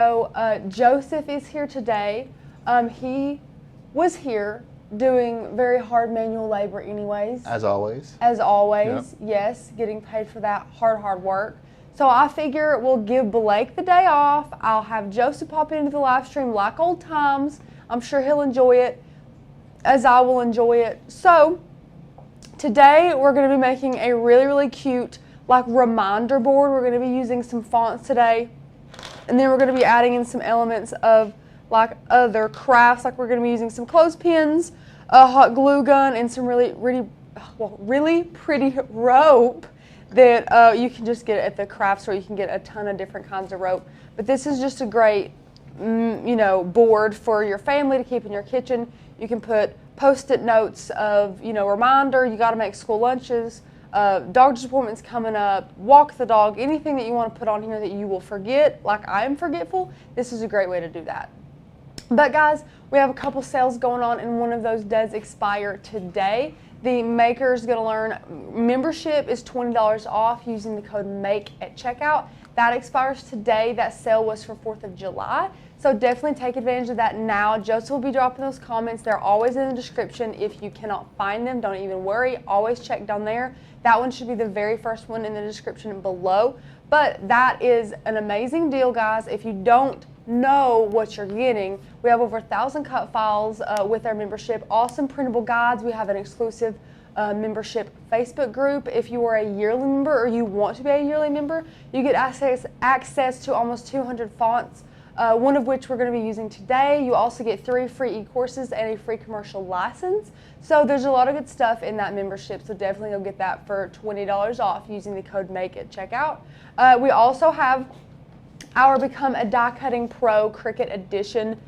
So Joseph is here today. He was here doing very hard manual labor anyways. As always. As always, Yep. Yes, getting paid for that hard work. So I figure we'll give Blake the day off. I'll have Joseph pop into the live stream like old times. I'm sure he'll enjoy it as I will enjoy it. So today we're going to be making a really cute like reminder board. We're going to be using some fonts today. And then we're going to be adding in some elements of like other crafts, like we're going to be using some clothespins, a hot glue gun, and some really pretty rope that you can just get at the craft store. You can get a ton of different kinds of rope. But this is just a great, board for your family to keep in your kitchen. You can put Post-it notes of, reminder, you got to make school lunches, doctor's appointments coming up, walk the dog, anything that you want to put on here that you will forget, like I am forgetful, this is a great way to do that. But guys, we have a couple sales going on and one of those does expire today. The maker is going to learn membership is $20 off using the code MAKE at checkout. That expires today. That sale was for 4th of July. So definitely take advantage of that now. Joseph will be dropping those comments. They're always in the description. If you cannot find them, don't even worry. Always check down there. That one should be the very first one in the description below. But that is an amazing deal, guys. If you don't know what you're getting, we have over 1,000 cut files with our membership. Awesome printable guides. We have an exclusive membership Facebook group. If you are a yearly member or you want to be a yearly member, you get access to almost 200 fonts. One of which we're going to be using today. You also get 3 free e-courses and a free commercial license. So there's a lot of good stuff in that membership, so definitely go get that for $20 off using the code MAKE at checkout. We also have our Become a Die Cutting Pro Cricut Edition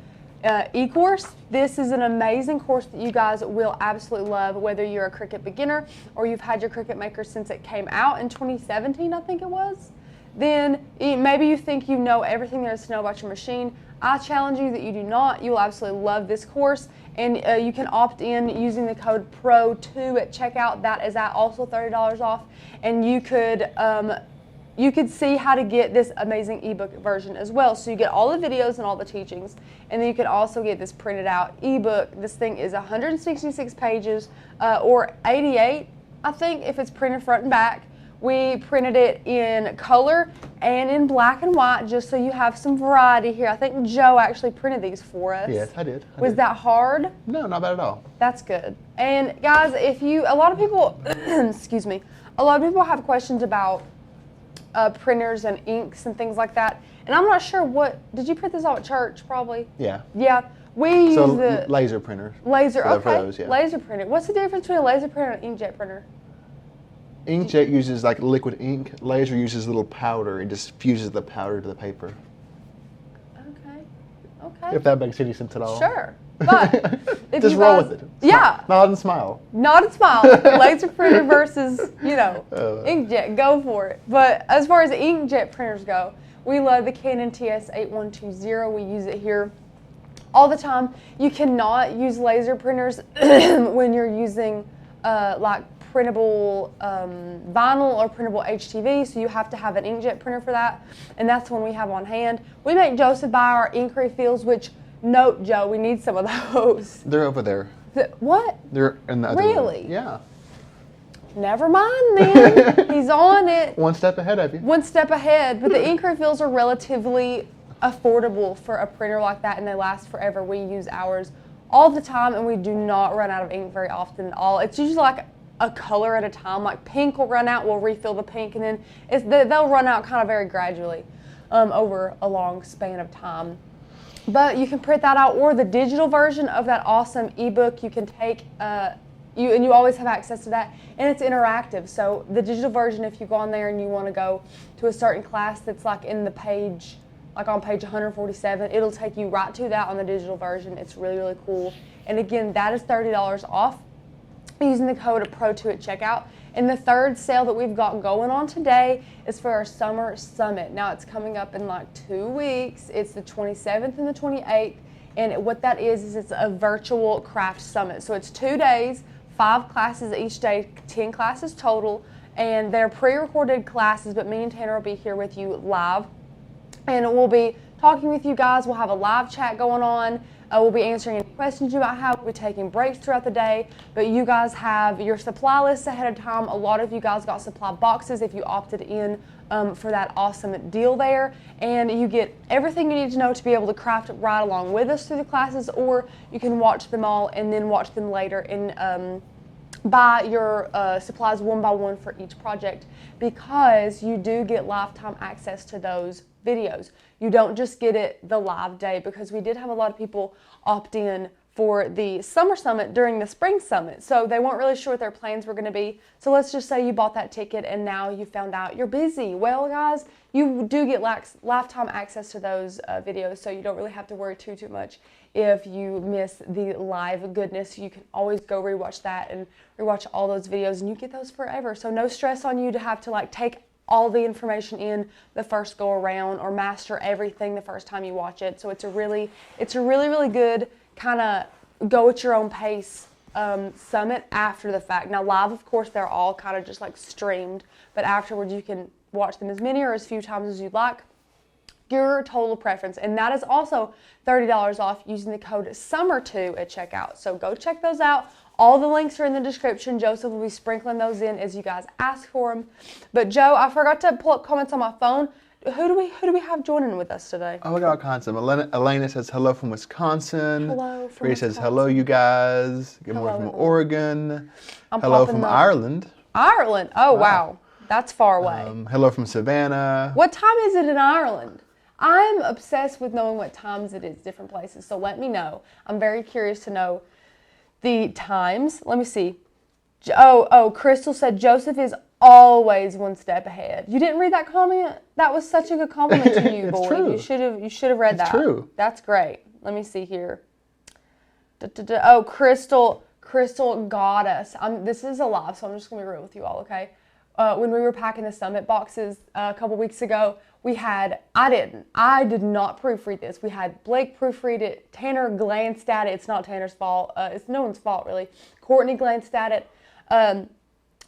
e-course. This is an amazing course that you guys will absolutely love, whether you're a Cricut beginner or you've had your Cricut Maker since it came out in 2017, I think it was. Then maybe you think you know everything there is to know about your machine. I challenge you that you do not. You will absolutely love this course, and you can opt in using the code PRO2 at checkout. That is at also $30 off, and you could see how to get this amazing ebook version as well. So you get all the videos and all the teachings, and then you can also get this printed out ebook. This thing is 166 pages or 88, I think, if it's printed front and back. We printed it in color and in black and white just so you have some variety here. I think Joe actually printed these for us. Yes, I did. Was that hard? No, not bad at all. That's good. And guys, a lot of people, excuse me, a lot of people have questions about printers and inks and things like that. And I'm not sure did you print this all at church probably? Yeah. Yeah. We use the laser printer. Laser, okay. For those, yeah. Laser printer. What's the difference between a laser printer and an inkjet printer? Inkjet uses like liquid ink. Laser uses little powder. It just fuses the powder to the paper. Okay. If that makes any sense at all. Sure. But if just roll with it. Yeah. Nod and smile. Nod and smile. Laser printer versus, inkjet. Go for it. But as far as inkjet printers go, we love the Canon TS8120. We use it here all the time. You cannot use laser printers when you're using like printable vinyl or printable HTV, so you have to have an inkjet printer for that, and that's the one we have on hand. We make Joseph buy our ink refills, which, note, Joe, we need some of those. They're over there. What? They're in the other Really? room. Yeah. Never mind then. He's on it. One step ahead of you. One step ahead, but the ink refills are relatively affordable for a printer like that, and they last forever. We use ours all the time, and we do not run out of ink very often at all. It's usually like a color at a time. Like pink will run out, we'll refill the pink, and then they'll run out kind of very gradually over a long span of time. But you can print that out, or the digital version of that awesome ebook you can take, you always have access to that, and it's interactive. So the digital version, if you go on there and you want to go to a certain class that's like in the page, like on page 147, it'll take you right to that on the digital version. It's really cool. And again, that is $30 off using the code PRO2 at checkout. And the third sale that we've got going on today is for our summer summit. Now it's coming up in like 2 weeks. It's the 27th and the 28th. And what that is it's a virtual craft summit. So it's 2 days, 5 classes each day, 10 classes total. And they're pre-recorded classes, but me and Tanner will be here with you live. And we'll be talking with you guys. We'll have a live chat going on. We'll be answering any questions you might have. We'll be taking breaks throughout the day. But you guys have your supply lists ahead of time. A lot of you guys got supply boxes if you opted in for that awesome deal there. And you get everything you need to know to be able to craft right along with us through the classes, or you can watch them all and then watch them later and buy your supplies one by one for each project, because you do get lifetime access to those videos. You don't just get it the live day, because we did have a lot of people opt in for the summer summit during the spring summit, so they weren't really sure what their plans were going to be. So let's just say you bought that ticket and now you found out you're busy. Well, guys, you do get lifetime access to those videos, so you don't really have to worry too much if you miss the live goodness. You can always go rewatch that and rewatch all those videos, and you get those forever. So no stress on you to have to like take all the information in the first go around or master everything the first time you watch it. So it's a really good kind of go at your own pace summit after the fact. Now live, of course, they're all kind of just like streamed, but afterwards you can watch them as many or as few times as you'd like. Your total preference. And that is also $30 off using the code SUMMER2 at checkout. So go check those out. All the links are in the description. Joseph will be sprinkling those in as you guys ask for them. But Joe, I forgot to pull up comments on my phone. Who do we have joining with us today? Oh, we got all kinds of them. Elena says hello from Wisconsin. Hello from Brady says hello, you guys. Good morning from Oregon. Hello from Ireland. Ireland. Oh, wow. That's far away. Hello from Savannah. What time is it in Ireland? I'm obsessed with knowing what times it is, different places. So let me know. I'm very curious to know the times. Let me see. Crystal said Joseph is always one step ahead. You didn't read that comment? That was such a good compliment to you, boy. True. You should have read that. It's true. That's great. Let me see here. Oh, Crystal got us. This is a live, so I'm just gonna be real with you all, okay? When we were packing the summit boxes a couple weeks ago, I did not proofread this. We had Blake proofread it. Tanner glanced at it. It's not Tanner's fault. It's no one's fault, really. Courtney glanced at it.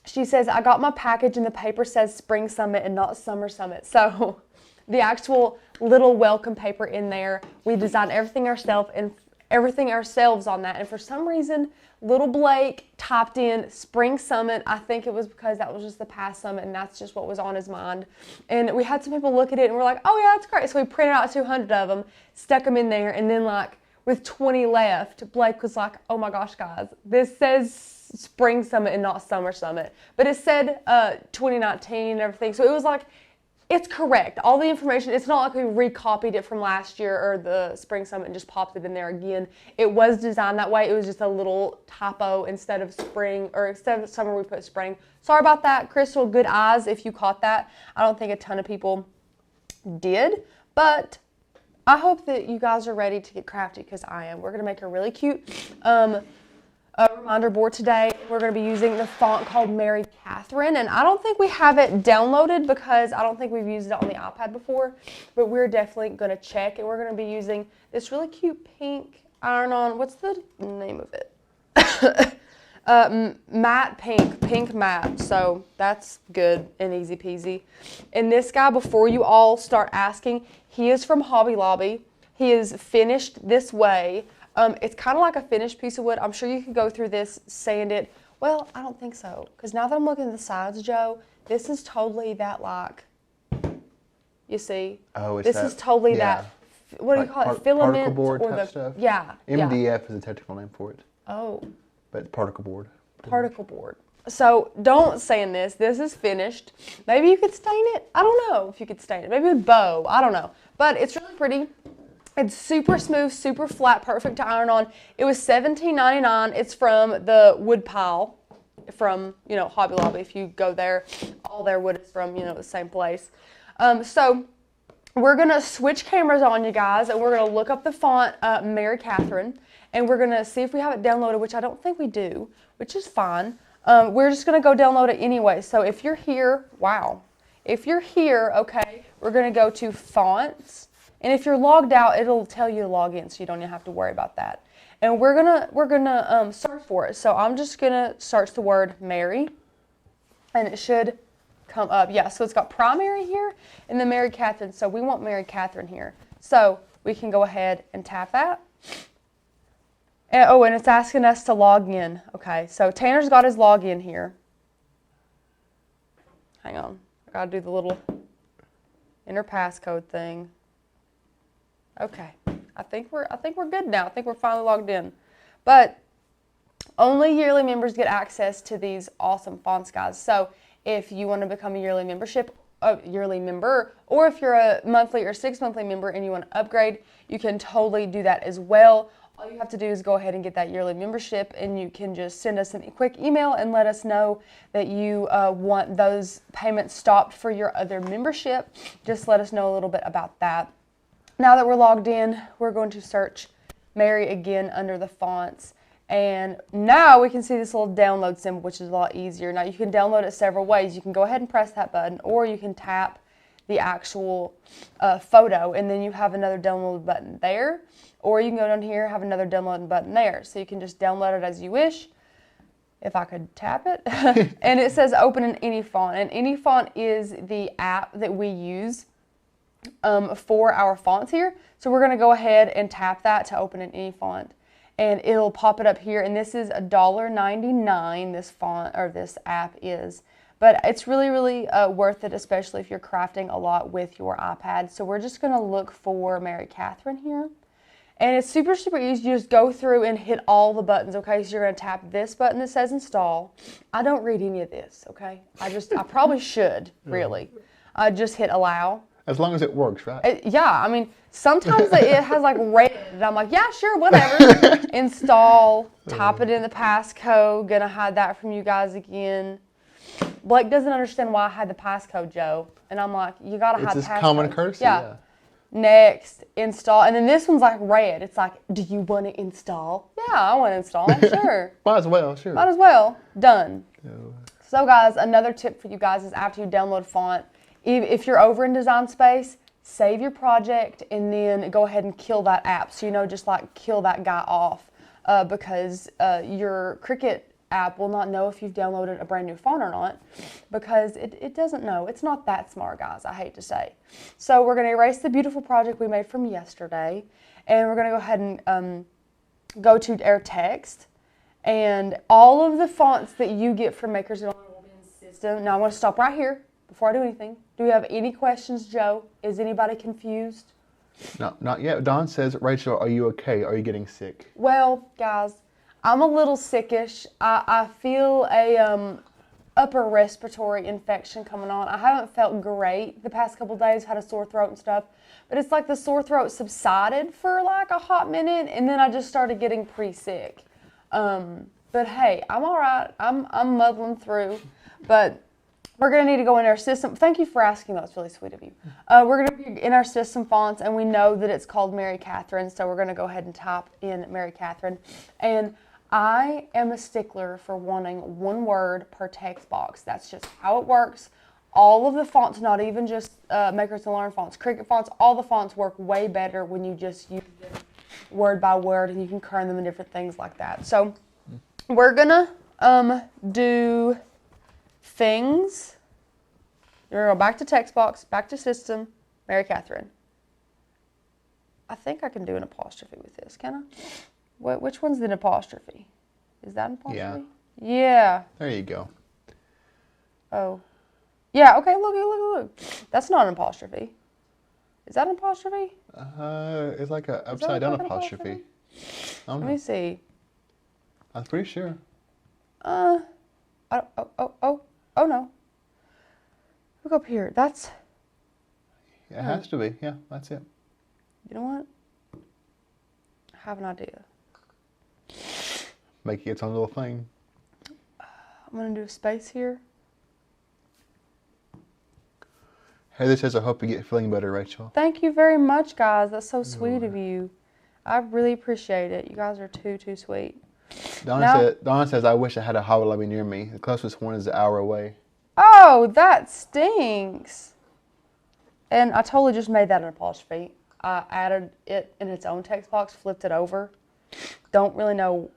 She says, I got my package and the paper says Spring Summit and not Summer Summit. So the actual little welcome paper in there, we designed everything ourselves on that. And for some reason, little Blake typed in Spring Summit. I think it was because that was just the past summit and that's just what was on his mind. And we had some people look at it and we're like, oh yeah, that's great. So we printed out 200 of them, stuck them in there, and then like with 20 left, Blake was like, oh my gosh, guys, this says Spring Summit and not Summer Summit. But it said 2019 and everything. So it was like, it's correct. All the information, it's not like we recopied it from last year or the Spring Summit and just popped it in there again. It was designed that way. It was just a little typo. Instead of spring, or instead of summer, we put spring. Sorry about that, Crystal. Good eyes if you caught that. I don't think a ton of people did, but I hope that you guys are ready to get crafty, because I am. We're going to make a really cute reminder board today. We're going to be using the font called Mary Catherine, and I don't think we have it downloaded because I don't think we've used it on the iPad before, but we're definitely going to check, and we're going to be using this really cute pink iron-on, what's the name of it? Matte pink matte, so that's good and easy peasy. And this guy, before you all start asking, he is from Hobby Lobby. He is finished this way. It's kind of like a finished piece of wood. I'm sure you could go through this, sand it. Well, I don't think so, because now that I'm looking at the sides, Joe, this is totally that like, you see? Oh, it's this is totally that. What do you call it? Filament particle board or type stuff? Yeah. MDF is a technical name for it. Oh. But particle board. Particle board. So don't sand this. This is finished. Maybe you could stain it. I don't know if you could stain it. Maybe with bow. I don't know. But it's really pretty. It's super smooth, super flat, perfect to iron on. It was $17.99. It's from the wood pile from, Hobby Lobby. If you go there, all their wood is from, the same place. So we're going to switch cameras on, you guys, and we're going to look up the font, Mary Catherine, and we're going to see if we have it downloaded, which I don't think we do, which is fine. We're just going to go download it anyway. So if you're here, okay, we're going to go to fonts. And if you're logged out, it'll tell you to log in, so you don't even have to worry about that. And we're gonna search for it. So I'm just gonna search the word Mary, and it should come up. Yeah, so it's got primary here and then Mary Catherine. So we want Mary Catherine here. So we can go ahead and tap that. And it's asking us to log in. Okay, so Tanner's got his login here. Hang on, I gotta do the little enter passcode thing. Okay, I think we're good now. I think we're finally logged in. But only yearly members get access to these awesome fonts, guys. So if you want to become a yearly member, or if you're a monthly or 6 monthly member and you want to upgrade, you can totally do that as well. All you have to do is go ahead and get that yearly membership, and you can just send us a quick email and let us know that you want those payments stopped for your other membership. Just let us know a little bit about that. Now that we're logged in, we're going to search Mary again under the fonts. And now we can see this little download symbol, which is a lot easier. Now you can download it several ways. You can go ahead and press that button, or you can tap the actual photo, and then you have another download button there. Or you can go down here, have another download button there. So you can just download it as you wish. If I could tap it. And it says open in any font. And any font is the app that we use for our fonts here. So we're going to go ahead and tap that to open in any font. And it'll pop it up here. And this is $1.99, this font or this app is. But it's really, really worth it, especially if you're crafting a lot with your iPad. So we're just going to look for Mary Catherine here. And it's super, super easy. You just go through and hit all the buttons, okay? So you're going to tap this button that says install. I don't read any of this, okay? I probably should, really. Just hit allow. As long as it works, right? Yeah, I mean, sometimes it has like red, and I'm like, yeah, sure, whatever. Install, type it in the passcode. Gonna hide that from you guys again. Blake doesn't understand why I had the passcode, Joe. And I'm like, you gotta hide the passcode. It's just common courtesy, yeah. Next, install. And then this one's like red. It's like, do you want to install? Yeah, I want to install, sure. Might as well, sure. Might as well. Done. Oh. So guys, another tip for you guys is after you download font, if you're over in Design Space, save your project and then go ahead and kill that app. So, just like kill that guy off because your Cricut app will not know if you've downloaded a brand new font or not because it doesn't know. It's not that smart, guys, I hate to say. So we're going to erase the beautiful project we made from yesterday, and we're going to go ahead and go to our text, and all of the fonts that you get from Makers will be in the system. Now I want to stop right here before I do anything. Do we have any questions, Joe? Is anybody confused? No, not yet. Dawn says, Rachel, are you okay? Are you getting sick? Well, guys, I'm a little sickish. I feel a upper respiratory infection coming on. I haven't felt great the past couple days, had a sore throat and stuff. But it's like the sore throat subsided for like a hot minute, and then I just started getting pretty sick. But hey, I'm all right. I'm muddling through. But we're going to need to go in our system. Thank you for asking. That was really sweet of you. We're going to be in our system fonts, and we know that it's called Mary Catherine, so we're going to go ahead and type in Mary Catherine. And I am a stickler for wanting one word per text box. That's just how it works. All of the fonts, not even just Makers and Learn fonts, Cricut fonts, all the fonts work way better when you just use them word by word, and you can kern them and different things like that. So we're going to do things. You're going to go back to text box, back to system, Mary Catherine. I think I can do an apostrophe with this, can I? Which one's the apostrophe? Is that an apostrophe? Yeah. There you go. Oh. Yeah, okay, look. That's not an apostrophe. Is that an apostrophe? It's like an upside down apostrophe. Let me see. I'm pretty sure. Oh no. Look up here. That's... It has to be. Yeah, that's it. You know what? I have an idea. Making its own little thing. I'm going to do a space here. Heather says, I hope you get feeling better, Rachel. Thank you very much, guys. That's so sweet of you. I really appreciate it. You guys are too sweet. Dawn says, I wish I had a Hobby Lobby near me. The closest one is an hour away. Oh, that stinks. And I totally just made that an apostrophe. I added it in its own text box, flipped it over. Don't really know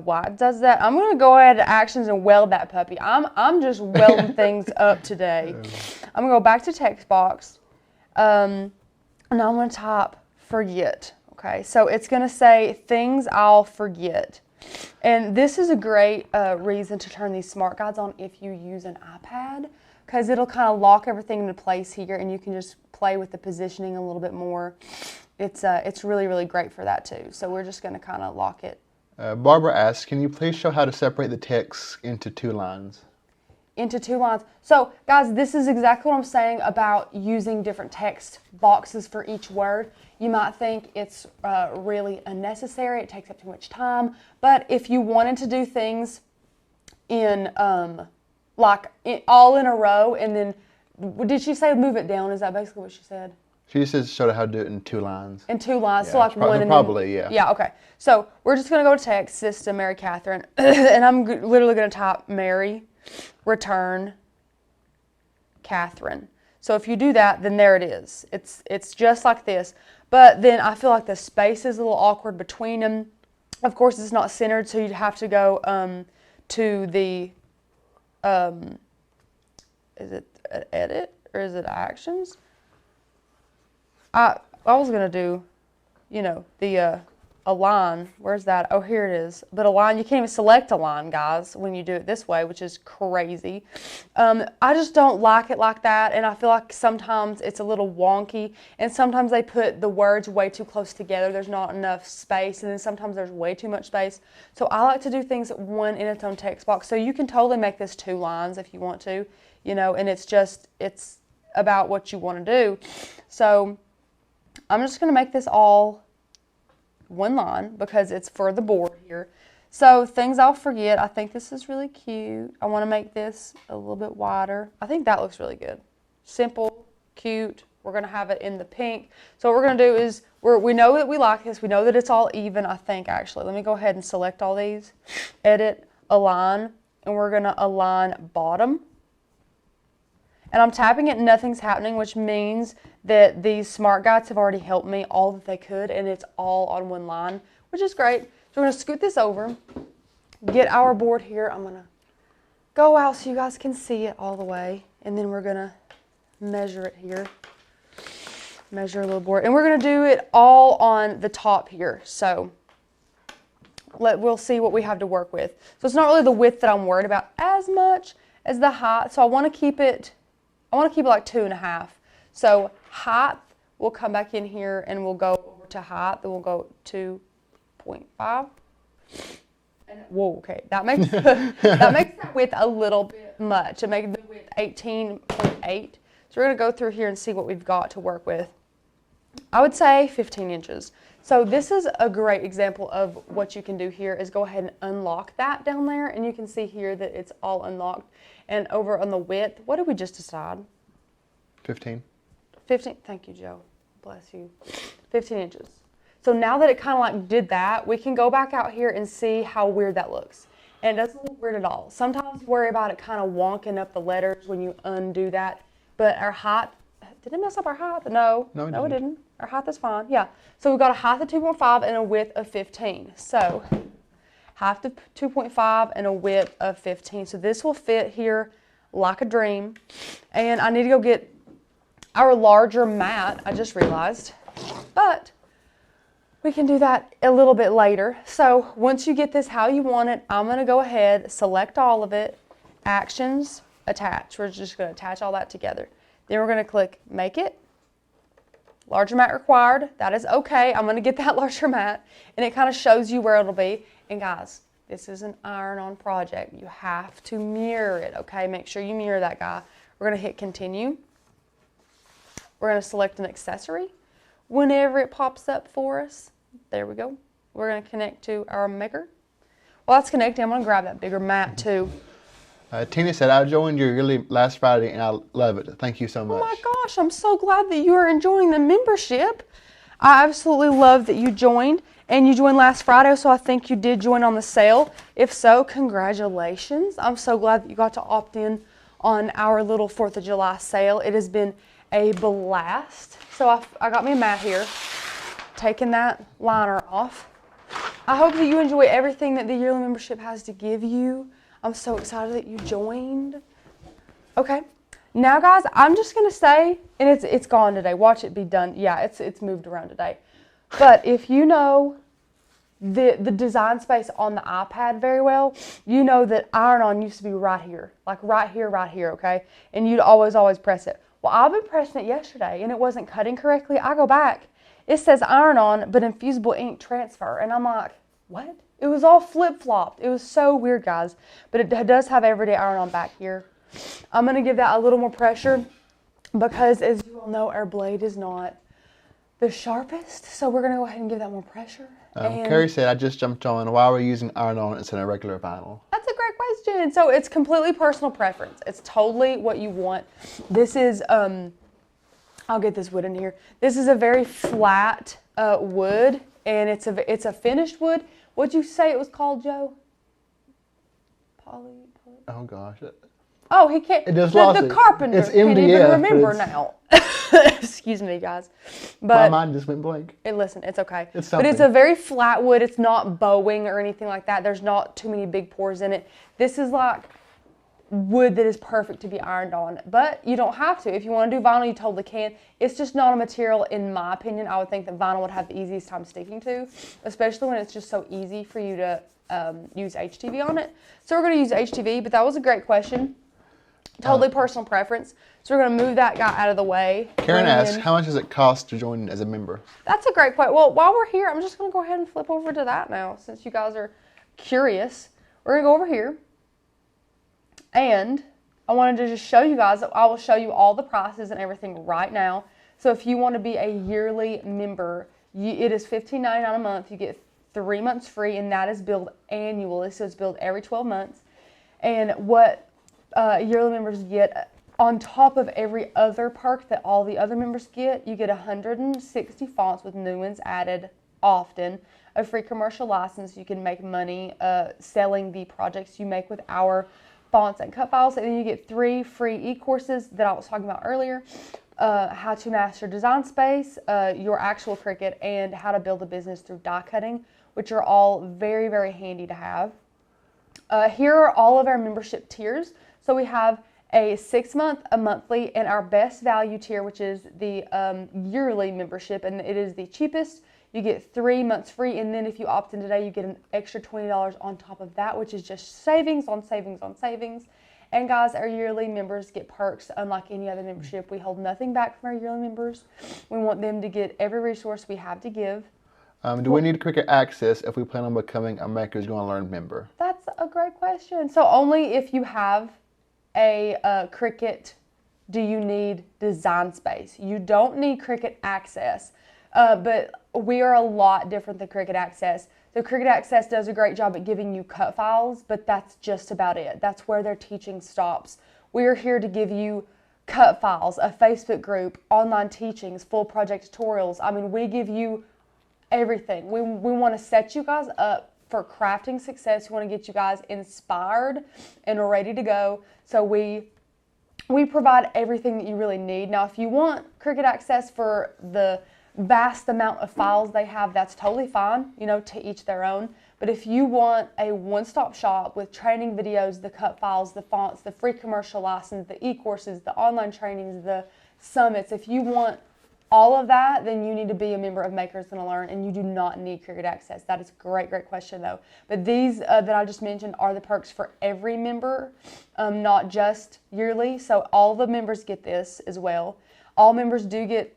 why it does that. I'm going to go ahead to actions and weld that puppy. I'm just welding things up today. I'm going to go back to text box. And I'm going to type forget. Okay, so it's going to say things I'll forget. And this is a great reason to turn these smart guides on if you use an iPad, because it'll kind of lock everything into place here, and you can just play with the positioning a little bit more. It's really, really great for that too. So we're just going to kind of lock it. Barbara asks, can you please show how to separate the text into 2 lines? Into 2 lines. So guys, this is exactly what I'm saying about using different text boxes for each word. You might think it's really unnecessary, it takes up too much time, but if you wanted to do things in all in a row, and then, did she say move it down? Is that basically what she said? She just says show how to do it in 2 lines. In 2 lines, Yeah, so like one and probably, then, yeah. Yeah, okay. So we're just going to go to text, System, Mary Catherine, and I'm literally going to type Mary, return, Catherine. So if you do that, then there it is. It's just like this. But then I feel like the space is a little awkward between them. Of course, it's not centered, so you'd have to go to the, is it edit or is it actions? I was going to do, the align. Where's that? Oh, here it is. But align, you can't even select align, guys, when you do it this way, which is crazy. I just don't like it like that, and I feel like sometimes it's a little wonky, and sometimes they put the words way too close together. There's not enough space, and then sometimes there's way too much space. So I like to do things one in its own text box. So you can totally make this 2 lines if you want to, and it's about what you want to do. So I'm just going to make this all 1 line because it's for the board here. So things I'll forget. I think this is really cute. I want to make this a little bit wider. I think that looks really good. Simple, cute. We're going to have it in the pink. So what we're going to do is, we know that we like this. We know that it's all even, I think, actually. Let me go ahead and select all these. Edit, align, and we're going to align bottom. And I'm tapping it, nothing's happening, which means that these smart guides have already helped me all that they could, and it's all on 1 line, which is great. So we're going to scoot this over, get our board here. I'm going to go out so you guys can see it all the way, and then we're going to measure it here. Measure a little board. And we're going to do it all on the top here. So we'll see what we have to work with. So it's not really the width that I'm worried about as much as the height. So I want to keep it like 2.5. So height, we'll come back in here and we'll go over to height. Then we'll go 2.5. Whoa, okay. That makes the width a little bit much. It makes the width 18.8. So we're going to go through here and see what we've got to work with. I would say 15 inches. So this is a great example of what you can do here is go ahead and unlock that down there, and you can see here that it's all unlocked. And over on the width, what did we just decide? 15. 15, thank you, Joe. Bless you. 15 inches. So now that it kind of like did that, we can go back out here and see how weird that looks. And it doesn't look weird at all. Sometimes you worry about it kind of wonking up the letters when you undo that. But our height, did it mess up our height? No, it didn't. Our height is fine, yeah. So we've got a height of 2.5 and a width of 15. So height of 2.5 and a width of 15. So this will fit here like a dream. And I need to go get our larger mat, I just realized. But we can do that a little bit later. So once you get this how you want it, I'm going to go ahead, select all of it, actions, attach. We're just going to attach all that together. Then we're going to click make it. Larger mat required. That is okay. I'm going to get that larger mat. And it kind of shows you where it'll be. And guys, this is an iron-on project. You have to mirror it, okay? Make sure you mirror that guy. We're going to hit continue. We're going to select an accessory. Whenever it pops up for us, there we go. We're going to connect to our maker. While that's connecting, I'm going to grab that bigger mat too. Tina said, I joined your yearly last Friday and I love it. Thank you so much. Oh my gosh, I'm so glad that you are enjoying the membership. I absolutely love that you joined, and you joined last Friday, so I think you did join on the sale. If so, congratulations. I'm so glad that you got to opt in on our little 4th of July sale. It has been a blast. So I got me a mat here, taking that liner off. I hope that you enjoy everything that the yearly membership has to give you. I'm so excited that you joined. Okay, now guys, I'm just gonna say, and it's gone today. Watch it be done. Yeah, it's moved around today. But if you know the design space on the iPad very well, you know that iron-on used to be right here, right here, okay? And you'd always press it. Well, I've been pressing it yesterday, and it wasn't cutting correctly. I go back. It says iron-on, but infusible ink transfer. And I'm like, what? It was all flip-flopped. It was so weird, guys. But it does have everyday iron-on back here. I'm going to give that a little more pressure because, as you all know, our blade is not the sharpest. So we're going to go ahead and give that more pressure. Carrie said, I just jumped on why we're using iron-on instead of regular vinyl. That's a great question. So it's completely personal preference. It's totally what you want. This is, I'll get this wood in here. This is a very flat wood, and it's a finished wood. What'd you say it was called, Joe? Poly. Oh gosh. Oh, he can't. It just lost the carpenter It's can't MDF, even remember now. Excuse me, guys. My But mind just went blank. listen, it's okay. It's but it's something. a very flat wood. It's not bowing or anything like that. There's not too many big pores in it. This is like wood that is perfect to be ironed on. But you don't have to. If you want to do vinyl, you totally can. It's just not a material, in my opinion, I would think that vinyl would have the easiest time sticking to, especially when it's just so easy for you to use HTV on it. So we're going to use HTV, but that was a great question. Totally personal preference. So we're going to move that guy out of the way. Karen asks, how much does it cost to join as a member? That's a great point. Well, while we're here, I'm just going to go ahead and flip over to that now, since you guys are curious. We're going to go over here. And I wanted to just show you guys, I will show you all the prices and everything right now. So if you want to be a yearly member, it is $15.99 a month. You get 3 months free, and that is billed annually. So it's billed every 12 months. And what yearly members get, on top of every other perk that all the other members get, you get 160 fonts with new ones added often, a free commercial license. You can make money selling the projects you make with our fonts and cut files, and then you get 3 free e-courses that I was talking about earlier, how to master design space, your actual Cricut, and how to build a business through die cutting, which are all very, very handy to have. Here are all of our membership tiers. So we have a 6-month, a monthly, and our best value tier, which is the yearly membership, and it is the cheapest. You get 3 months free, and then if you opt in today, you get an extra $20 on top of that, which is just savings on savings on savings. And guys, our yearly members get perks unlike any other membership. We hold nothing back from our yearly members. We want them to get every resource we have to give. Do we need Cricut access if we plan on becoming a Maker's Gonna Learn member? That's a great question. So only if you have a Cricut do you need design space. You don't need Cricut access, but we are a lot different than Cricut access. So Cricut access does a great job at giving you cut files, but that's just about it. That's where their teaching stops. We are here to give you cut files, a Facebook group, online teachings, full project tutorials. I mean, we give you everything. We want to set you guys up for crafting success. We want to get you guys inspired and ready to go. So we provide everything that you really need. Now, if you want Cricut access for the vast amount of files they have, that's totally fine, to each their own. But if you want a one-stop shop with training videos, the cut files, the fonts, the free commercial license, the e-courses, the online trainings, the summits, if you want all of that, then you need to be a member of Makers Gonna Learn, and you do not need Cricut access. That is a great, great question, though. But these that I just mentioned are the perks for every member, not just yearly. So all the members get this as well. All members do get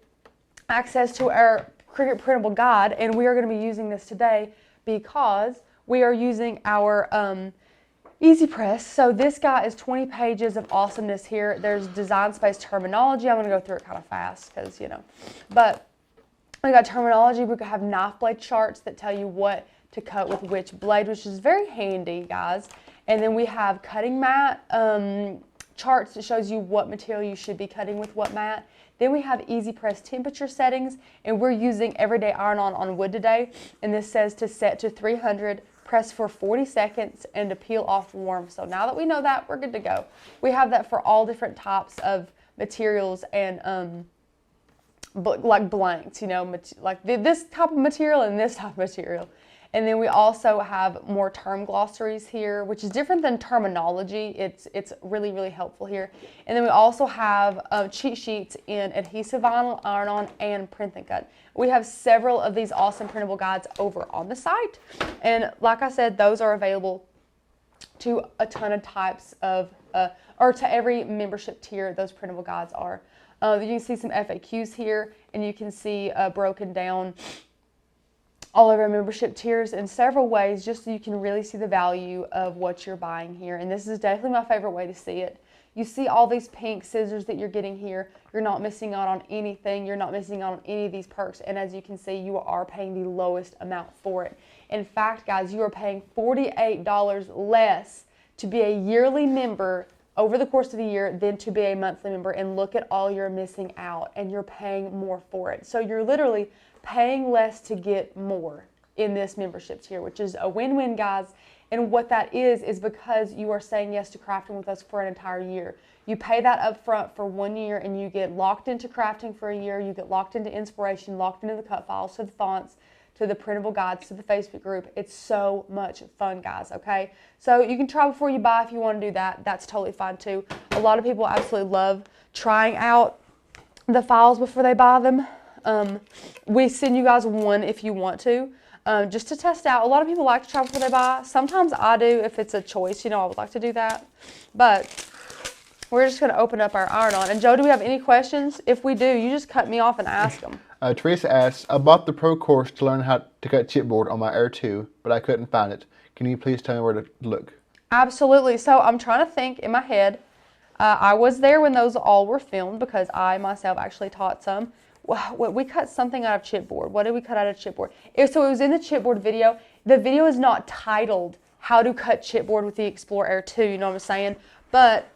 access to our Cricut printable guide, and we are going to be using this today because we are using our Easy Press. So this guy is 20 pages of awesomeness here. There's design space terminology. I'm going to go through it kind of fast because, But we got terminology. We have knife blade charts that tell you what to cut with which blade, which is very handy, guys. And then we have cutting mat charts that shows you what material you should be cutting with what mat. Then we have Easy Press temperature settings, and we're using everyday iron-on wood today. And this says to set to 300, press for 40 seconds, and to peel off warm. So now that we know that, we're good to go. We have that for all different types of materials and like blanks, like this type of material and this type of material. And then we also have more term glossaries here, which is different than terminology. It's really, really helpful here. And then we also have cheat sheets in adhesive vinyl, iron-on, and print and cut. We have several of these awesome printable guides over on the site. And like I said, those are available to a ton of types of, or to every membership tier, those printable guides are. You can see some FAQs here, and you can see broken down all of our membership tiers in several ways, just so you can really see the value of what you're buying here. And this is definitely my favorite way to see it. You see all these pink scissors that you're getting here. You're not missing out on anything. You're not missing out on any of these perks. And as you can see, you are paying the lowest amount for it. In fact, guys, you are paying $48 less to be a yearly member over the course of the year than to be a monthly member. And look at all you're missing out, and you're paying more for it. So you're literally paying less to get more in this membership tier, which is a win-win, guys. And what that is because you are saying yes to crafting with us for an entire year. You pay that up front for 1 year, and you get locked into crafting for a year. You get locked into inspiration, locked into the cut files, to the fonts, to the printable guides, to the Facebook group. It's so much fun, guys, okay? So you can try before you buy if you want to do that. That's totally fine, too. A lot of people absolutely love trying out the files before they buy them. We send you guys one if you want to, just to test out. A lot of people like to try before they buy. Sometimes I do if it's a choice. You know, I would like to do that. But we're just going to open up our iron-on. And Joe, do we have any questions? If we do, you just cut me off and ask them. Teresa asks, I bought the pro course to learn how to cut chipboard on my Air 2, but I couldn't find it. Can you please tell me where to look? Absolutely. So I'm trying to think in my head. I was there when those all were filmed because I myself actually taught some. We cut something out of chipboard. What did we cut out of chipboard? So it was in the chipboard video. The video is not titled How to Cut Chipboard with the Explorer Air 2, you know what I'm saying? But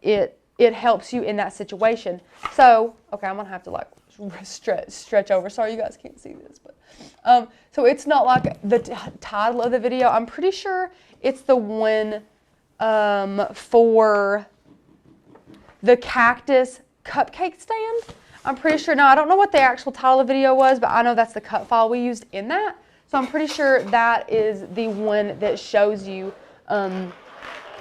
it helps you in that situation. So, okay, I'm going to have to like stretch over. Sorry, you guys can't see this. But so it's not like the title of the video. I'm pretty sure it's the one for the cactus cupcake stand. I'm pretty sure, now I don't know what the actual title of the video was, but I know that's the cut file we used in that. So I'm pretty sure that is the one that shows you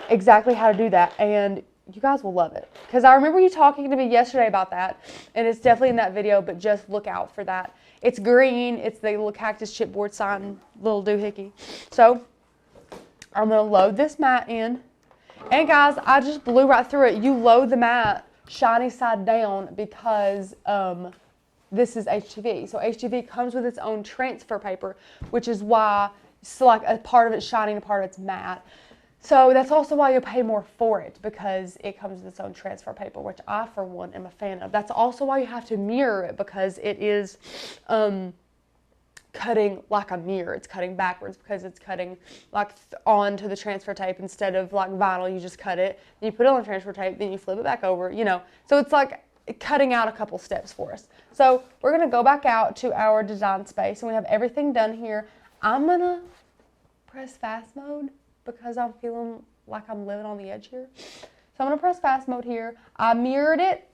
exactly how to do that. And you guys will love it. Because I remember you talking to me yesterday about that. And it's definitely in that video, but just look out for that. It's green. It's the little cactus chipboard sign, little doohickey. So I'm going to load this mat in. And guys, I just blew right through it. You load the mat shiny side down because this is HTV. So HTV comes with its own transfer paper, which is why it's like a part of it's shiny and a part of it's matte. So that's also why you'll pay more for it, because it comes with its own transfer paper, which I, for one, am a fan of. That's also why you have to mirror it, because it is cutting like a mirror. It's cutting backwards because it's cutting like onto the transfer tape instead of like vinyl. You just cut it, then you put it on the transfer tape, then you flip it back over, you know. So it's like cutting out a couple steps for us. So we're going to go back out to our design space, and we have everything done here. I'm going to press fast mode because I'm feeling like I'm living on the edge here. So I'm going to press fast mode here. I mirrored it.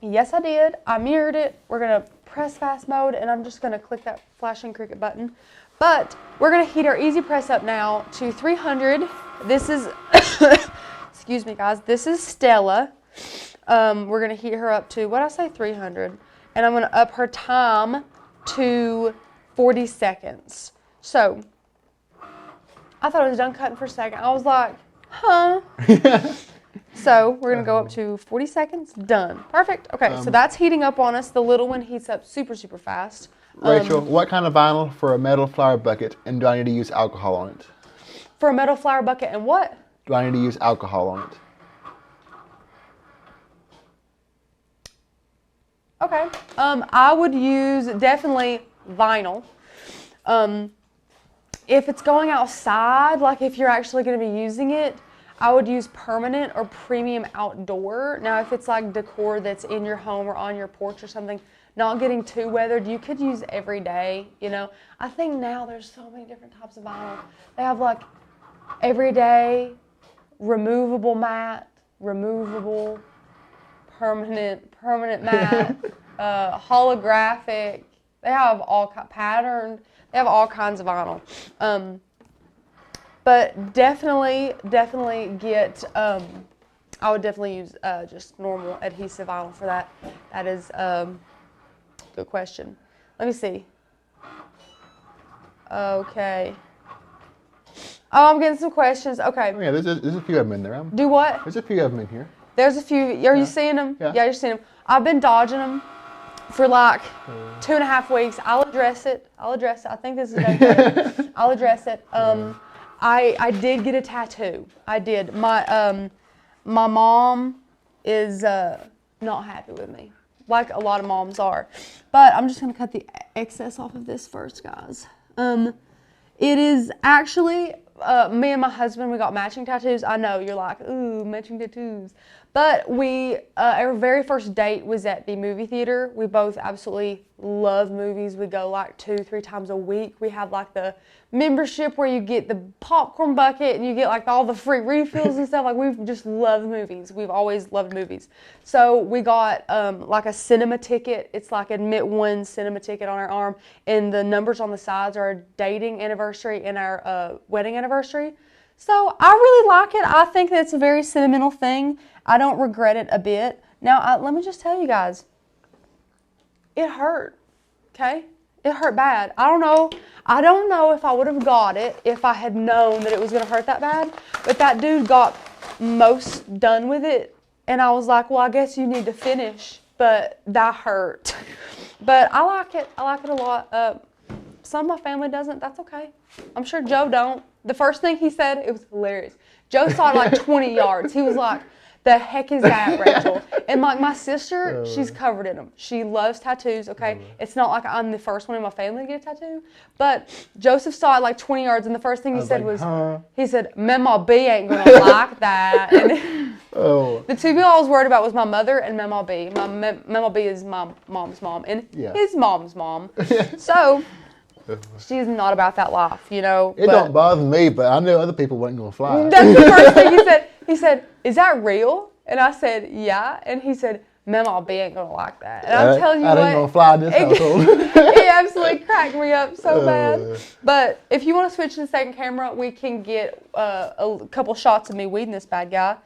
Yes, I did. I mirrored it. We're going to press fast mode, and I'm just going to click that flashing Cricut button. But we're going to heat our easy press up now to 300. This is, excuse me, guys. This is Stella. We're going to heat her up to, what did I say, 300. And I'm going to up her time to 40 seconds. So I thought I was done cutting for a second. I was like, huh? So we're going to go up to 40 seconds. Done. Perfect. Okay, so that's heating up on us. The little one heats up super, super fast. Rachel, what kind of vinyl for a metal flower bucket, and do I need to use alcohol on it? For a metal flower bucket and what? Do I need to use alcohol on it? Okay. I would use definitely vinyl. If it's going outside, like if you're actually going to be using it, I would use permanent or premium outdoor. Now, if it's like decor that's in your home or on your porch or something, not getting too weathered, you could use everyday, you know. I think now there's so many different types of vinyl. They have like everyday, removable matte, removable, permanent matte, holographic. They have all patterned. They have all kinds of vinyl. But definitely get, I would definitely use just normal adhesive vinyl for that. That is good question. Let me see. Okay. Oh, I'm getting some questions. Okay. Oh, yeah, there's a few of them in there. Do what? There's a few of them in here. There's a few. Are you seeing them? Yeah. You're seeing them. I've been dodging them for like 2.5 weeks. I'll address it. I think this is okay. I'll address it. I did get a tattoo. I did. My mom is not happy with me, like a lot of moms are. But I'm just gonna cut the excess off of this first, guys. It is actually me and my husband. We got matching tattoos. I know you're like, ooh, matching tattoos. But our very first date was at the movie theater. We both absolutely love movies. We go like 2-3 times a week. We have like the membership where you get the popcorn bucket and you get like all the free refills and stuff. Like we just love movies. We've always loved movies. So we got like a cinema ticket. It's like admit one cinema ticket on our arm, and the numbers on the sides are our dating anniversary and our wedding anniversary. So I really like it. I think that's a very sentimental thing. I don't regret it a bit. Now, let me just tell you guys, it hurt, okay? It hurt bad. I don't know if I would have got it if I had known that it was going to hurt that bad. But that dude got most done with it. And I was like, well, I guess you need to finish. But that hurt. But I like it. I like it a lot. Some of my family doesn't. That's okay. I'm sure Joe don't. The first thing he said, it was hilarious. Joe saw it like 20 yards. He was like, the heck is that, Rachel? And like my sister, she's covered in them. She loves tattoos, okay? It's not like I'm the first one in my family to get a tattoo. But Joseph saw it like 20 yards, and the first thing he said was, he said, Mama B ain't going to like that. And the two people I was worried about was my mother and Mama B. Mama B is my mom's mom and his mom's mom. So she's not about that life, you know. It don't bother me, but I know other people wasn't going to fly. That's the first thing he said. He said, is that real? And I said, yeah. And he said, Mama B ain't going to like that. And I'm telling you what. I ain't going to fly in this household. It absolutely cracked me up so bad. But if you want to switch to the second camera, we can get a couple shots of me weeding this bad guy.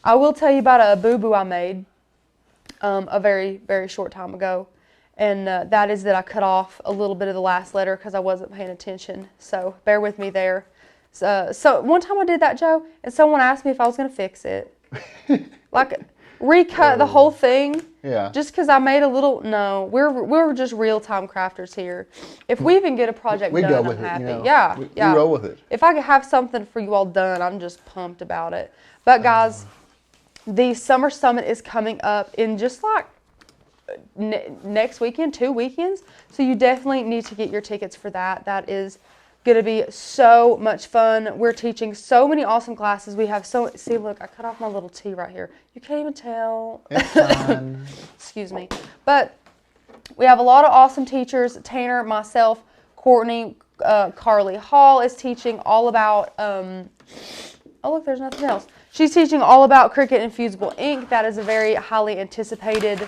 I will tell you about a boo-boo I made a very, very short time ago. And that is that I cut off a little bit of the last letter because I wasn't paying attention. So bear with me there. So one time I did that, Joe, and someone asked me if I was going to fix it. Like, recut the whole thing. Yeah. Just because I made a little, no, we're just real-time crafters here. If we even get a project we done, go with I'm happy. It, you know? Yeah, we yeah. roll with it. If I could have something for you all done, I'm just pumped about it. But guys, the Summer Summit is coming up in just like next weekend, 2 weekends. So you definitely need to get your tickets for that. That is going to be so much fun. We're teaching so many awesome classes. We have see, look, I cut off my little T right here. You can't even tell. It's fine. Excuse me. But we have a lot of awesome teachers. Tanner, myself, Courtney, Carly Hall is teaching all about, oh look, there's nothing else. She's teaching all about Cricut Infusible ink. That is a very highly anticipated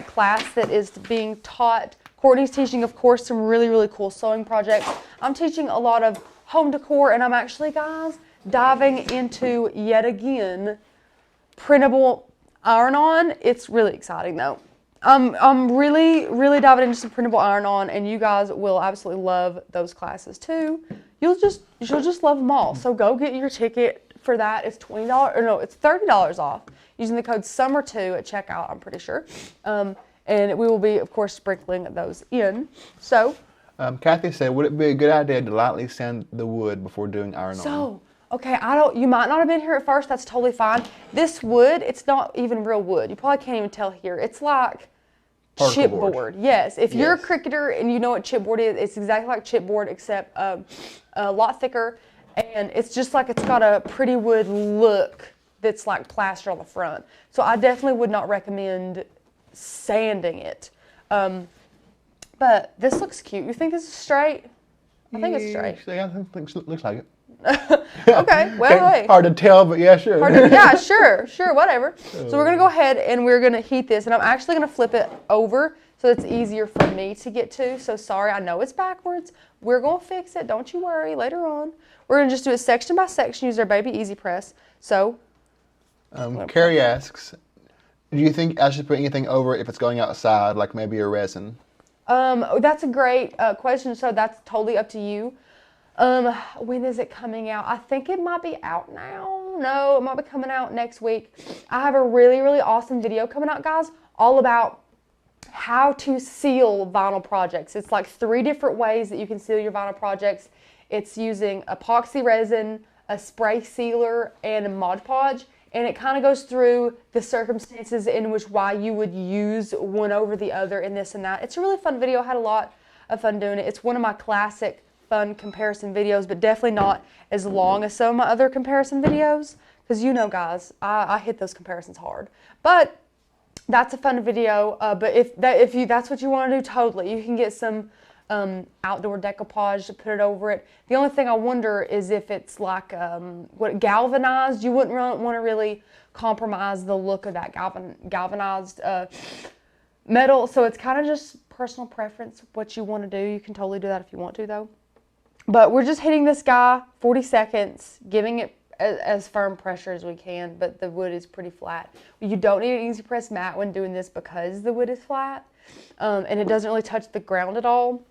class that is being taught. Courtney's teaching, of course, some really, really cool sewing projects. I'm teaching a lot of home decor, and I'm actually, guys, diving into, yet again, printable iron-on. It's really exciting, though. I'm really, really diving into some printable iron-on, and you guys will absolutely love those classes, too. You'll just love them all. So go get your ticket for that. It's $20, or no, it's $30 off using the code SUMMER2 at checkout, I'm pretty sure. And we will be, of course, sprinkling those in. So, Kathy said, would it be a good idea to lightly sand the wood before doing iron-on? So, okay, you might not have been here at first. That's totally fine. This wood, it's not even real wood. You probably can't even tell here. It's like chipboard. Yes. If you're a Cricketer and you know what chipboard is, it's exactly like chipboard except a lot thicker. And it's just like it's got a pretty wood look that's like plaster on the front. So I definitely would not recommend sanding it. But this looks cute. You think this is straight? I think it's straight. Yeah, I think it looks like it. Okay, well, hey. Hard to tell, but yeah, sure. Yeah, sure, whatever. So we're going to go ahead and we're going to heat this. And I'm actually going to flip it over so it's easier for me to get to. So sorry, I know it's backwards. We're going to fix it. Don't you worry. Later on, we're going to just do it section by section, use our baby easy press. So, Carrie asks, do you think I should put anything over it if it's going outside, like maybe a resin? That's a great question. So that's totally up to you. When is it coming out? I think it might be out now. No, it might be coming out next week. I have a really, really awesome video coming out, guys, all about how to seal vinyl projects. It's like 3 different ways that you can seal your vinyl projects. It's using epoxy resin, a spray sealer, and a Mod Podge. And it kind of goes through the circumstances in which why you would use one over the other and this and that. It's a really fun video. I had a lot of fun doing it. It's one of my classic fun comparison videos, but definitely not as long as some of my other comparison videos. Because you know, guys, I hit those comparisons hard. But that's a fun video. But if that's what you want to do, totally. You can get some outdoor decoupage to put it over it. The only thing I wonder is if it's like galvanized. You wouldn't want to really compromise the look of that galvanized metal. So it's kind of just personal preference what you want to do. You can totally do that if you want to, though. But we're just hitting this guy 40 seconds, giving it as firm pressure as we can, but the wood is pretty flat. You don't need an easy press mat when doing this because the wood is flat, and it doesn't really touch the ground at all.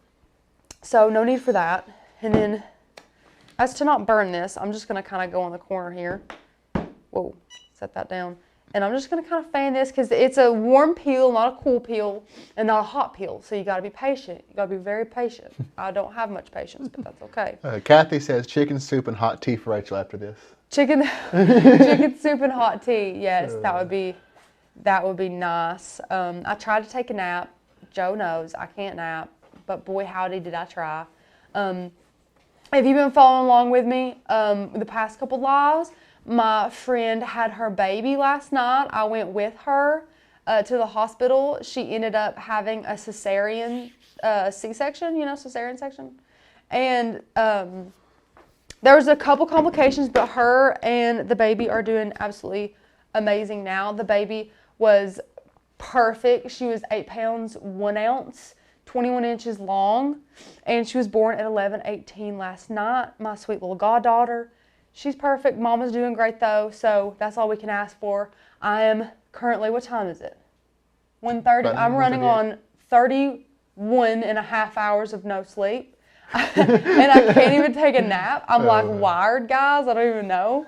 So no need for that. And then, as to not burn this, I'm just going to kind of go on the corner here. Whoa, set that down. And I'm just going to kind of fan this because it's a warm peel, not a cool peel, and not a hot peel. So you got to be patient. You got to be very patient. I don't have much patience, but that's okay. Kathy says chicken soup and hot tea for Rachel after this. Chicken soup and hot tea. Yes, that would be nice. I tried to take a nap. Joe knows I can't nap, but boy howdy did I try. Have you been following along with me the past couple lives? My friend had her baby last night. I went with her to the hospital. She ended up having a cesarean C-section, cesarean section. And there was a couple complications, but her and the baby are doing absolutely amazing now. The baby was perfect. She was 8 pounds, 1 ounce, 21 inches long, and she was born at 11:18 last night. My sweet little goddaughter. She's perfect. Mama's doing great, though, so that's all we can ask for. I am currently, what time is it? 1:30. I'm running on 31 and a half hours of no sleep. And I can't even take a nap. I'm like wired, guys. I don't even know.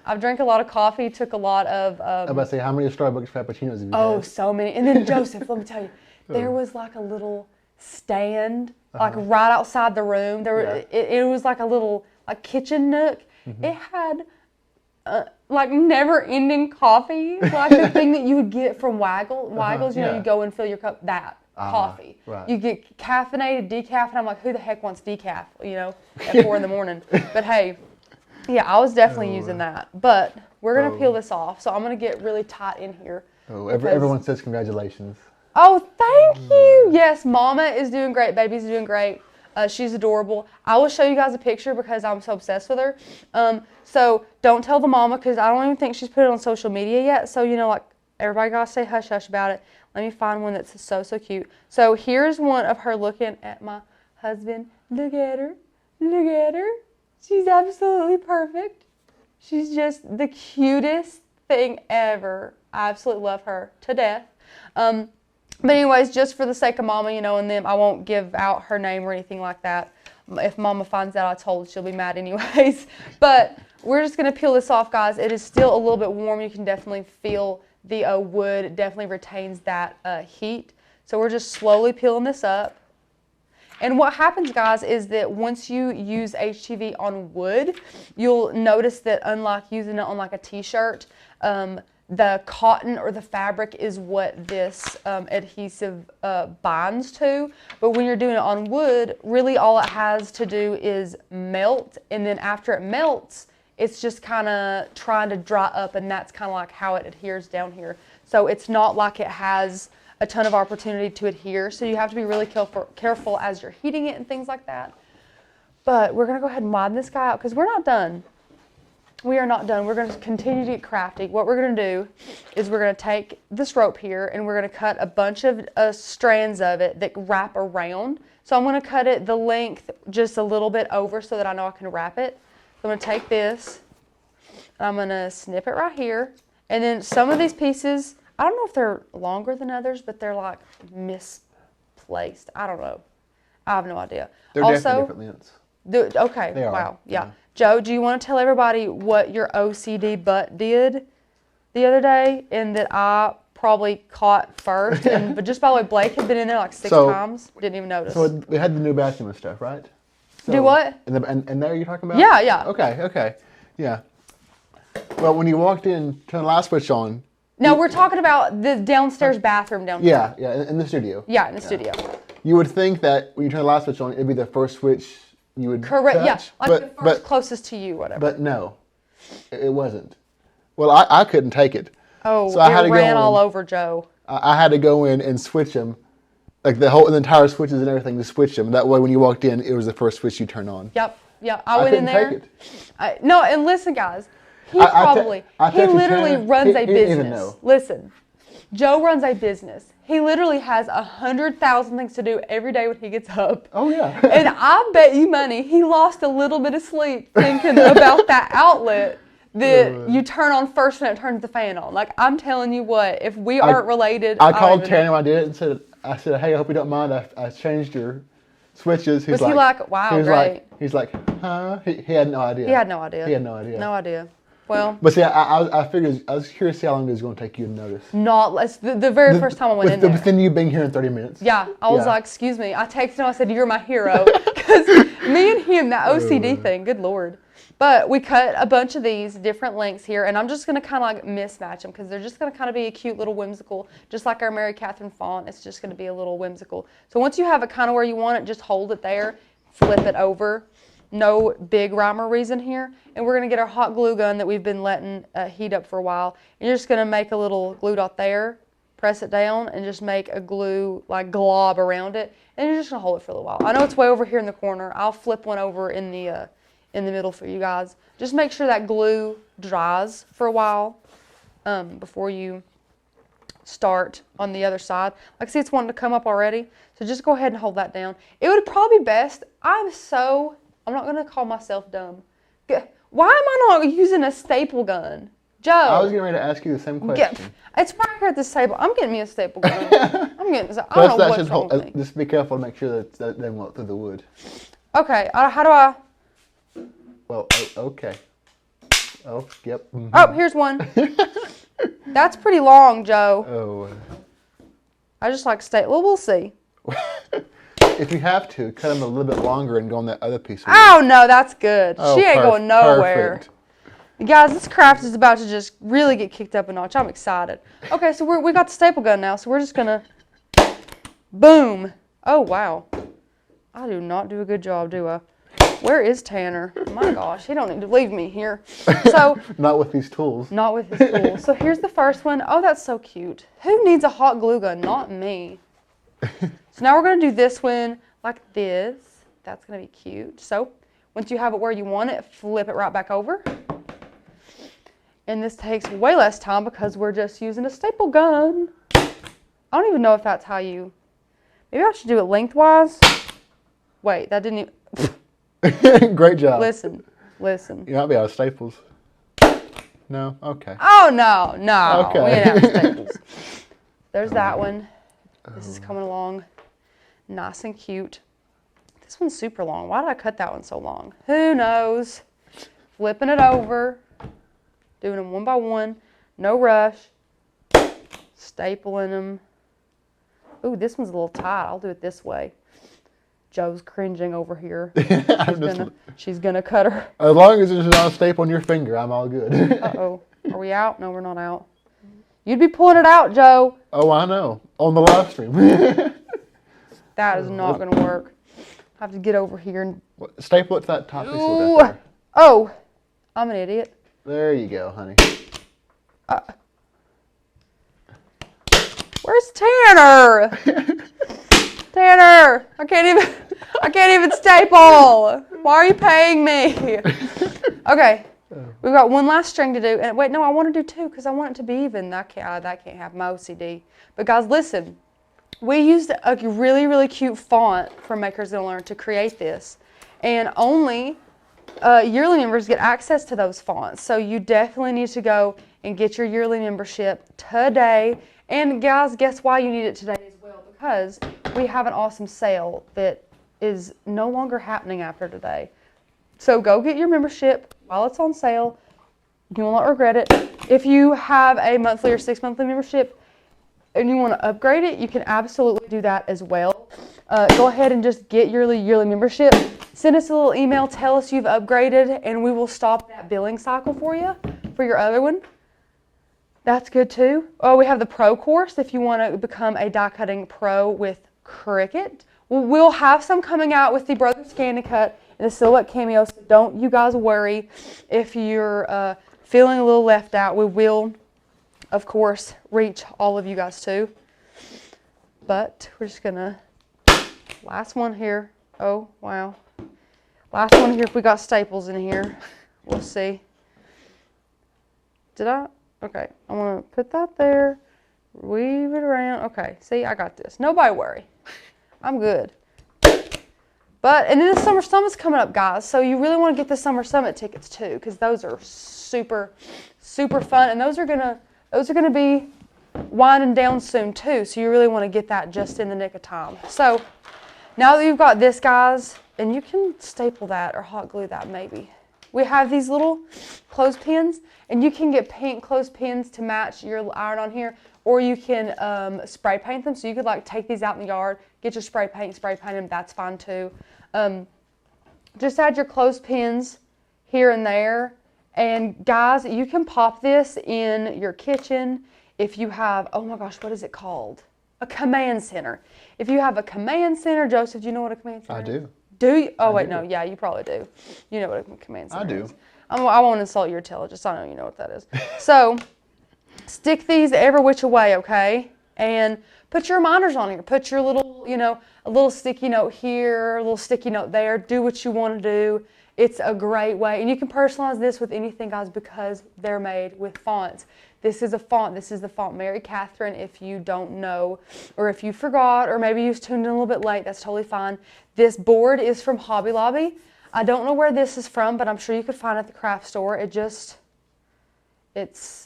I've drank a lot of coffee, took a lot of... I'm about to say, how many Starbucks Frappuccinos have you had? Oh, so many. And then, Joseph, let me tell you, there was like a little stand, like right outside the room. It was like a little kitchen nook. Mm-hmm. It had like never-ending coffee, like the thing that you would get from Waggles. You go and fill your cup. Coffee. Right. You get caffeinated, decaf, and I'm like, who the heck wants decaf? At 4 a.m. But hey, yeah, I was definitely using that. But we're gonna peel this off, so I'm gonna get really tight in here. Everyone says congratulations. Oh, thank you. Yes, Mama is doing great. Baby's doing great. She's adorable. I will show you guys a picture because I'm so obsessed with her. So don't tell the mama because I don't even think she's put it on social media yet. So, everybody got to say hush hush about it. Let me find one that's so, so cute. So here's one of her looking at my husband. Look at her. Look at her. She's absolutely perfect. She's just the cutest thing ever. I absolutely love her to death. But anyways, just for the sake of Mama, and then I won't give out her name or anything like that. If Mama finds out I told, she'll be mad anyways. But we're just going to peel this off, guys. It is still a little bit warm. You can definitely feel the wood. It definitely retains that heat. So we're just slowly peeling this up. And what happens, guys, is that once you use HTV on wood, you'll notice that unlike using it on like a t-shirt, the cotton or the fabric is what this adhesive binds to. But when you're doing it on wood, really all it has to do is melt. And then after it melts, it's just kind of trying to dry up, and that's kind of like how it adheres down here. So it's not like it has a ton of opportunity to adhere. So you have to be really careful as you're heating it and things like that. But we're going to go ahead and widen this guy out because we're not done. we are not done. We're going to continue to get crafty. What we're going to do is we're going to take this rope here and we're going to cut a bunch of strands of it that wrap around. So I'm going to cut it the length just a little bit over so that I know I can wrap it. So I'm going to take this and I'm going to snip it right here. And then some of these pieces, I don't know if they're longer than others, but they're like misplaced. I don't know. I have no idea. They're definitely different lengths. Okay, They are. wow, yeah. Joe, do you want to tell everybody what your OCD butt did the other day and that I probably caught first? But just by the way, Blake had been in there like 6 times. Didn't even notice. So we had the new bathroom and stuff, right? So, do what? And there you're talking about? Yeah, yeah. Okay. Yeah. Well, when you walked in, turn the light switch on. No, we're talking about the downstairs bathroom downstairs. Yeah, in the studio. Yeah, in the studio. You would think that when you turn the light switch on, it'd be the first switch you would Correct, yeah. touch, Like the first closest to you, whatever. But no, it wasn't. Well, I couldn't take it. Oh, so I had it to ran go all over Joe. I had to go in and switch them, like the entire switches and everything to switch them. That way when you walked in, it was the first switch you turn on. Yep. I went in there. Take it. No, and listen, guys. He literally runs a business. Listen, Joe runs a business. He literally has 100,000 things to do every day when he gets up. Oh, yeah. And I bet you money he lost a little bit of sleep thinking about that outlet that you turn on first and it turns the fan on. Like, I'm telling you what, if we aren't related, I called Tanner when I did it and said, hey, I hope you don't mind. I changed your switches. Was he like, wow, great? He's like, huh? He had no idea. He had no idea. He had no idea. No idea. Well, but see, I figured, I was curious to see how long it was going to take you to notice. Not less. The very first time I went in there. Within you being here in 30 minutes. Yeah, I was like, excuse me. I texted him. I said, you're my hero. Because me and him, that OCD thing, good Lord. But we cut a bunch of these different lengths here, and I'm just going to kind of like mismatch them because they're just going to kind of be a cute little whimsical, just like our Mary Catherine font. It's just going to be a little whimsical. So once you have it kind of where you want it, just hold it there, flip it over. No big rhyme or reason here. And we're going to get our hot glue gun that we've been letting heat up for a while. And you're just going to make a little glue dot there, press it down, and just make a glue like glob around it. And you're just going to hold it for a little while. I know it's way over here in the corner. I'll flip one over in the middle for you guys. Just make sure that glue dries for a while before you start on the other side. Like, see, it's wanting to come up already. So just go ahead and hold that down. It would probably be best. I'm not going to call myself dumb. Why am I not using a staple gun? Joe. I was getting ready to ask you the same question. It's right here at this table. I'm getting me a staple gun. I don't know what's wrong with me. Just be careful to make sure that it doesn't walk through the wood. Okay. How do I? Well, okay. Oh, yep. Mm-hmm. Oh, here's one. That's pretty long, Joe. Oh. I just like staple. Well, we'll see. If you have to, cut them a little bit longer and go on that other piece. Oh, no, that's good. Oh, she ain't going nowhere. Perfect. Guys, this craft is about to just really get kicked up a notch. I'm excited. Okay, so we got the staple gun now, so we're just going to boom. Oh, wow. I do not do a good job, do I? Where is Tanner? My gosh, he don't need to leave me here. So Not with these tools. Not with his tools. So here's the first one. Oh, that's so cute. Who needs a hot glue gun? Not me. So now we're going to do this one like this. That's going to be cute. So once you have it where you want it, flip it right back over. And this takes way less time because we're just using a staple gun. I don't even know if that's how you... Maybe I should do it lengthwise. Wait, that didn't even... Great job. Listen. You might be out of staples. No? Okay. Oh, no. Okay. We didn't have staples. There's that one. This is coming along nice and cute. This one's super long. Why did I cut that one so long? Who knows? Flipping it over. Doing them one by one. No rush. Stapling them. Ooh, this one's a little tight. I'll do it this way. Joe's cringing over here. She's gonna cut her. As long as there's not a staple on your finger, I'm all good. Uh-oh. Are we out? No, we're not out. You'd be pulling it out, Joe. Oh, I know. On the live stream. That is not going to work. I have to get over here and... Staple it to that top piece right there. Oh, I'm an idiot. There you go, honey. Where's Tanner? Tanner, I can't even staple. Why are you paying me? Okay, We've got one last string to do. And wait, no, I want to do two because I want it to be even. That can't happen. My OCD. But guys, listen. We used a really, really cute font from Makers Gonna Learn to create this. And only yearly members get access to those fonts. So you definitely need to go and get your yearly membership today. And guys, guess why you need it today as well? Because we have an awesome sale that is no longer happening after today. So go get your membership while it's on sale. You will not regret it. If you have a monthly or 6 monthly membership and you want to upgrade it, you can absolutely do that as well. Go ahead and just get your yearly membership. Send us a little email, tell us you've upgraded, and we will stop that billing cycle for you for your other one. That's good too. Oh, we have the pro course if you want to become a die cutting pro with Cricut. We'll have some coming out with the Brothers Candy Cut and the Silhouette Cameo, so don't you guys worry if you're feeling a little left out. We will, of course, reach all of you guys too. But we're just gonna, last one here. Oh, wow. Last one here, if we got staples in here. We'll see. Did I? Okay, I want to put that there, weave it around. Okay, see, I got this. Nobody worry. I'm good. But, and then the Summer Summit's coming up, guys. So you really want to get the Summer Summit tickets too, because those are super, super fun. And those are gonna be winding down soon too. So you really want to get that just in the nick of time. So now that you've got this, guys, and you can staple that or hot glue that maybe. We have these little clothespins, and you can get pink clothespins to match your iron on here, or you can spray paint them. So you could like take these out in the yard, get your spray paint them. That's fine too. Just add your clothespins here and there. And guys, you can pop this in your kitchen if you have, oh my gosh, what is it called? A command center. If you have a command center, Joseph, do you know what a command center is? I do. Do you? Oh, wait, do. no. Yeah, you probably do. You know what a command center I do. is. I won't insult your intelligence. I know you know what that is. So, stick these every which way, okay? And put your reminders on here. Put your little, a little sticky note here, a little sticky note there. Do what you want to do. It's a great way. And you can personalize this with anything, guys, because they're made with fonts. This is a font. This is the font Mary Catherine. If you don't know, or if you forgot, or maybe you tuned in a little bit late, that's totally fine. This board is from Hobby Lobby. I don't know where this is from, but I'm sure you could find it at the craft store.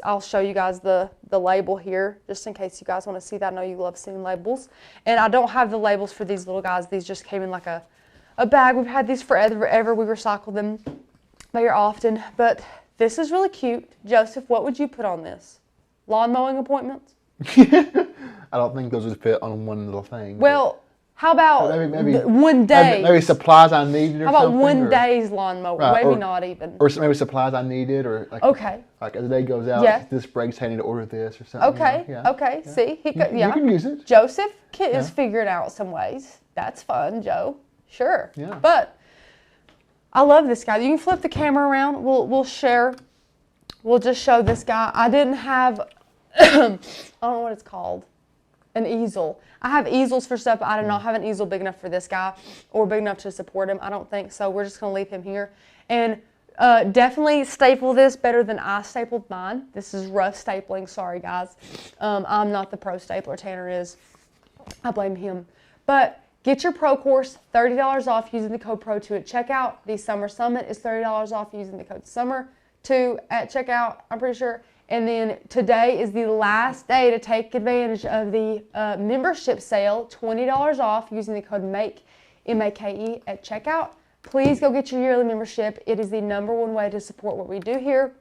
I'll show you guys the label here, just in case you guys want to see that. I know you love seeing labels. And I don't have the labels for these little guys. These just came in like a bag. We've had these forever. We recycle them very often. But this is really cute. Joseph, what would you put on this? Lawn mowing appointments? I don't think those would fit on one little thing. Well, how about maybe one day? Maybe supplies I needed or something. How about one day's lawn mower? Right, maybe not even. Or maybe supplies I needed, or like, okay. Like as the day goes out, Yeah. this breaks, I need to order this or something. Okay, Yeah. okay. Yeah. See, You can use it. Joseph is figuring out some ways. That's fun, Joe. Sure. Yeah. But I love this guy. You can flip the camera around. We'll share. We'll just show this guy. I didn't have, I don't know what it's called, an easel. I have easels for stuff, but I do not have an easel big enough for this guy or big enough to support him. I don't think so. We're just going to leave him here. And definitely staple this better than I stapled mine. This is rough stapling. Sorry, guys. I'm not the pro stapler. Tanner is. I blame him. But get your pro course, $30 off using the code PRO2 at checkout. The Summer Summit is $30 off using the code SUMMER2 at checkout, I'm pretty sure. And then today is the last day to take advantage of the membership sale, $20 off using the code MAKE, M-A-K-E, at checkout. Please go get your yearly membership. It is the #1 way to support what we do here.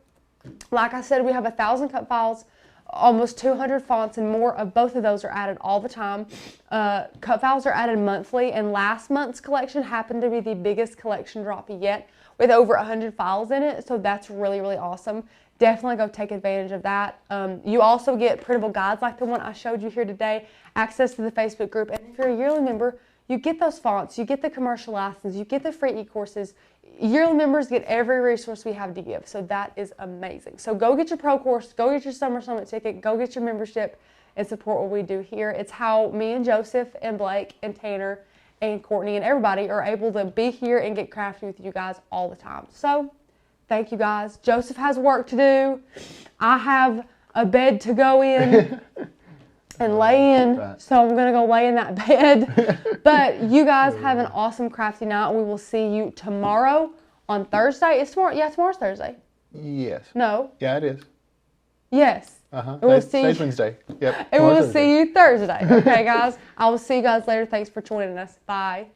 Like I said, we have 1,000 cut files, almost 200 fonts, and more of both of those are added all the time. Cut files are added monthly, and last month's collection happened to be the biggest collection drop yet with over 100 files in it, so that's really, really awesome. Definitely go take advantage of that. You also get printable guides like the one I showed you here today, access to the Facebook group, and if you're a yearly member, you get those fonts, you get the commercial license, you get the free e-courses. Yearly members get every resource we have to give, so that is amazing. So go get your pro course, go get your Summer Summit ticket, go get your membership, and support what we do here. It's how me and Joseph and Blake and Tanner and Courtney and everybody are able to be here and get crafty with you guys all the time. So Thank you, guys. Joseph has work to do. I have a bed to go in and lay in. Right. So I'm going to go lay in that bed. But you guys have an awesome crafty night. We will see you tomorrow on Thursday. It's tomorrow. Yeah, tomorrow's Thursday. Yes. No. Yeah, it is. Yes. We'll see Today's you. Wednesday. Yep. And we'll Thursday. see you Thursday. Okay, guys. I will see you guys later. Thanks for joining us. Bye.